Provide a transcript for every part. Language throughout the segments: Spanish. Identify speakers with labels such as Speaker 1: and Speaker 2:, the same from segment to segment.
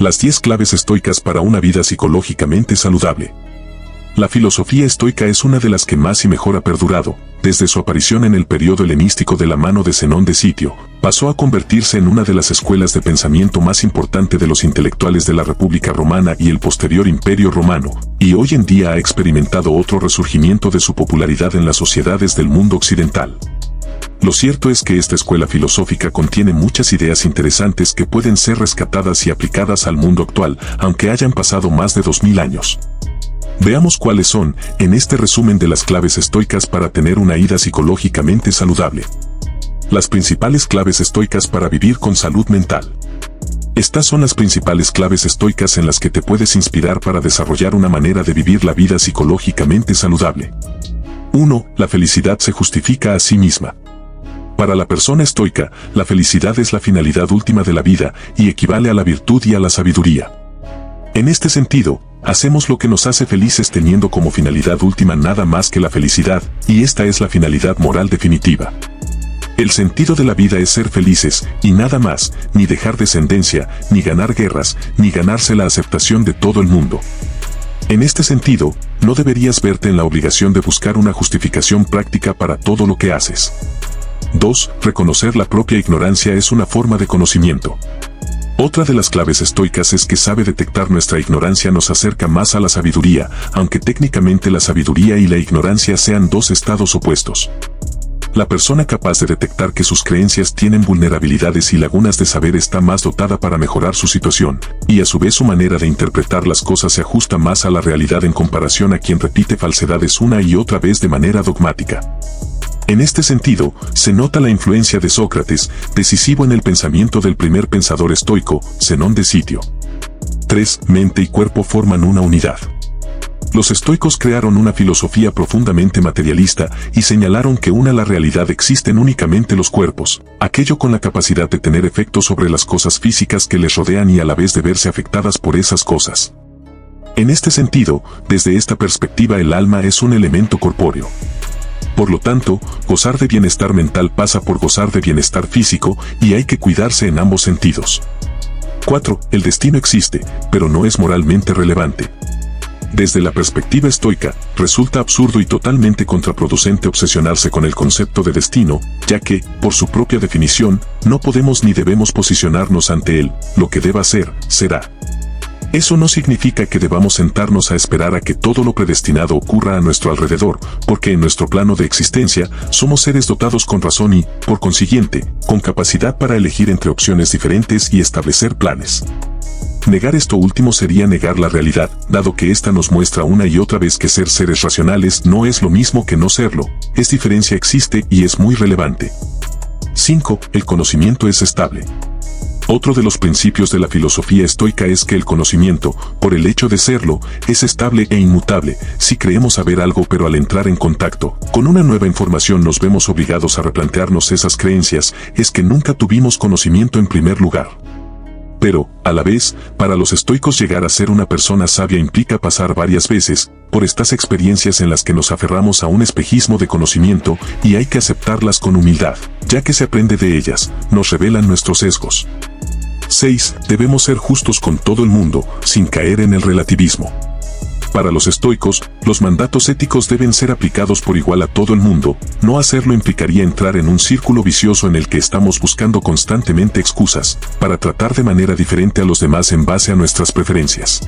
Speaker 1: Las 10 claves estoicas para una vida psicológicamente saludable. La filosofía estoica es una de las que más y mejor ha perdurado. Desde su aparición en el periodo helenístico de la mano de Zenón de Sitio, pasó a convertirse en una de las escuelas de pensamiento más importante de los intelectuales de la República Romana y el posterior Imperio Romano, y hoy en día ha experimentado otro resurgimiento de su popularidad en las sociedades del mundo occidental. Lo cierto es que esta escuela filosófica contiene muchas ideas interesantes que pueden ser rescatadas y aplicadas al mundo actual, aunque hayan pasado más de 2000 años. Veamos cuáles son, en este resumen de las claves estoicas para tener una vida psicológicamente saludable. Las principales claves estoicas para vivir con salud mental. Estas son las principales claves estoicas en las que te puedes inspirar para desarrollar una manera de vivir la vida psicológicamente saludable. 1. La felicidad se justifica a sí misma. Para la persona estoica, la felicidad es la finalidad última de la vida y equivale a la virtud y a la sabiduría. En este sentido, hacemos lo que nos hace felices teniendo como finalidad última nada más que la felicidad, y esta es la finalidad moral definitiva. El sentido de la vida es ser felices, y nada más, ni dejar descendencia, ni ganar guerras, ni ganarse la aceptación de todo el mundo. En este sentido, no deberías verte en la obligación de buscar una justificación práctica para todo lo que haces. 2. Reconocer la propia ignorancia es una forma de conocimiento. Otra de las claves estoicas es que sabe detectar nuestra ignorancia nos acerca más a la sabiduría, aunque técnicamente la sabiduría y la ignorancia sean dos estados opuestos. La persona capaz de detectar que sus creencias tienen vulnerabilidades y lagunas de saber está más dotada para mejorar su situación, y a su vez su manera de interpretar las cosas se ajusta más a la realidad en comparación a quien repite falsedades una y otra vez de manera dogmática. En este sentido, se nota la influencia de Sócrates, decisivo en el pensamiento del primer pensador estoico, Zenón de Sitio. 3. Mente y cuerpo forman una unidad. Los estoicos crearon una filosofía profundamente materialista y señalaron que la realidad existen únicamente los cuerpos, aquello con la capacidad de tener efectos sobre las cosas físicas que les rodean y a la vez de verse afectadas por esas cosas. En este sentido, desde esta perspectiva el alma es un elemento corpóreo. Por lo tanto, gozar de bienestar mental pasa por gozar de bienestar físico y hay que cuidarse en ambos sentidos. 4. El destino existe, pero no es moralmente relevante. Desde la perspectiva estoica, resulta absurdo y totalmente contraproducente obsesionarse con el concepto de destino, ya que, por su propia definición, no podemos ni debemos posicionarnos ante él, lo que deba ser, será. Eso no significa que debamos sentarnos a esperar a que todo lo predestinado ocurra a nuestro alrededor, porque en nuestro plano de existencia somos seres dotados con razón y, por consiguiente, con capacidad para elegir entre opciones diferentes y establecer planes. Negar esto último sería negar la realidad, dado que ésta nos muestra una y otra vez que ser seres racionales no es lo mismo que no serlo, esta diferencia existe y es muy relevante. 5. El conocimiento es estable. Otro de los principios de la filosofía estoica es que el conocimiento, por el hecho de serlo, es estable e inmutable. Si creemos saber algo pero al entrar en contacto con una nueva información nos vemos obligados a replantearnos esas creencias, es que nunca tuvimos conocimiento en primer lugar. Pero, a la vez, para los estoicos llegar a ser una persona sabia implica pasar varias veces por estas experiencias en las que nos aferramos a un espejismo de conocimiento y hay que aceptarlas con humildad, ya que se aprende de ellas, nos revelan nuestros sesgos. 6. Debemos ser justos con todo el mundo, sin caer en el relativismo. Para los estoicos, los mandatos éticos deben ser aplicados por igual a todo el mundo, no hacerlo implicaría entrar en un círculo vicioso en el que estamos buscando constantemente excusas, para tratar de manera diferente a los demás en base a nuestras preferencias.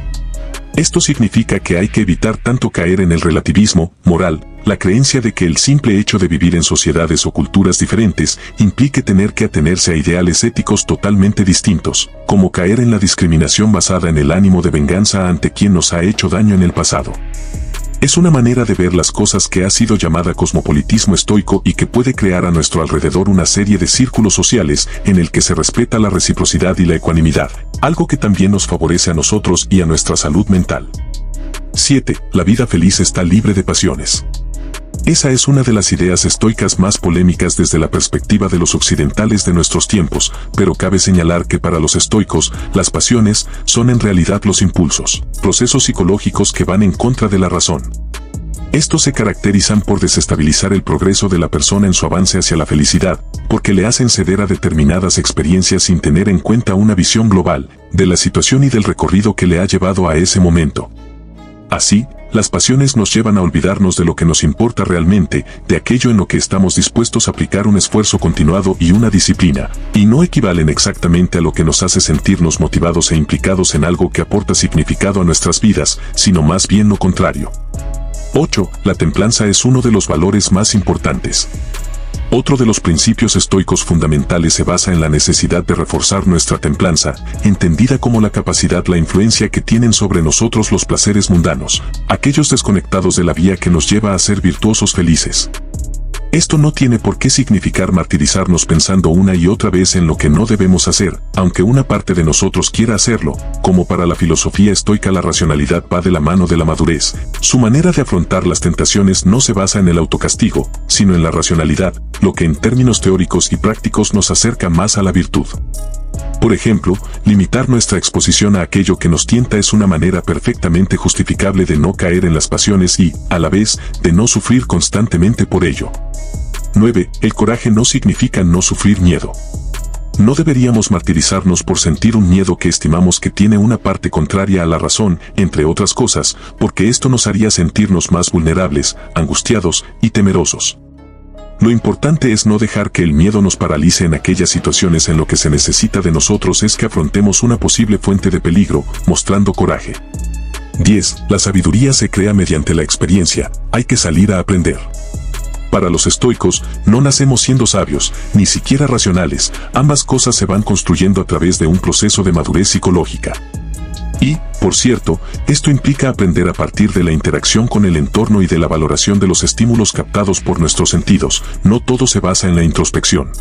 Speaker 1: Esto significa que hay que evitar tanto caer en el relativismo moral, la creencia de que el simple hecho de vivir en sociedades o culturas diferentes implique tener que atenerse a ideales éticos totalmente distintos, como caer en la discriminación basada en el ánimo de venganza ante quien nos ha hecho daño en el pasado. Es una manera de ver las cosas que ha sido llamada cosmopolitismo estoico y que puede crear a nuestro alrededor una serie de círculos sociales en el que se respeta la reciprocidad y la ecuanimidad, algo que también nos favorece a nosotros y a nuestra salud mental. 7. La vida feliz está libre de pasiones. Esa es una de las ideas estoicas más polémicas desde la perspectiva de los occidentales de nuestros tiempos, pero cabe señalar que para los estoicos, las pasiones son en realidad los impulsos, procesos psicológicos que van en contra de la razón. Estos se caracterizan por desestabilizar el progreso de la persona en su avance hacia la felicidad, porque le hacen ceder a determinadas experiencias sin tener en cuenta una visión global, de la situación y del recorrido que le ha llevado a ese momento. Así, las pasiones nos llevan a olvidarnos de lo que nos importa realmente, de aquello en lo que estamos dispuestos a aplicar un esfuerzo continuado y una disciplina, y no equivalen exactamente a lo que nos hace sentirnos motivados e implicados en algo que aporta significado a nuestras vidas, sino más bien lo contrario. 8. La templanza es uno de los valores más importantes. Otro de los principios estoicos fundamentales se basa en la necesidad de reforzar nuestra templanza, entendida como la capacidad, la influencia que tienen sobre nosotros los placeres mundanos, aquellos desconectados de la vía que nos lleva a ser virtuosos felices. Esto no tiene por qué significar martirizarnos pensando una y otra vez en lo que no debemos hacer, aunque una parte de nosotros quiera hacerlo. Como para la filosofía estoica, la racionalidad va de la mano de la madurez. Su manera de afrontar las tentaciones no se basa en el autocastigo, sino en la racionalidad, lo que en términos teóricos y prácticos nos acerca más a la virtud. Por ejemplo, limitar nuestra exposición a aquello que nos tienta es una manera perfectamente justificable de no caer en las pasiones y, a la vez, de no sufrir constantemente por ello. 9. El coraje no significa no sufrir miedo. No deberíamos martirizarnos por sentir un miedo que estimamos que tiene una parte contraria a la razón, entre otras cosas, porque esto nos haría sentirnos más vulnerables, angustiados y temerosos. Lo importante es no dejar que el miedo nos paralice en aquellas situaciones. En lo que se necesita de nosotros es que afrontemos una posible fuente de peligro, mostrando coraje. 10. La sabiduría se crea mediante la experiencia, hay que salir a aprender. Para los estoicos, no nacemos siendo sabios, ni siquiera racionales, ambas cosas se van construyendo a través de un proceso de madurez psicológica. Y, por cierto, esto implica aprender a partir de la interacción con el entorno y de la valoración de los estímulos captados por nuestros sentidos. No todo se basa en la introspección.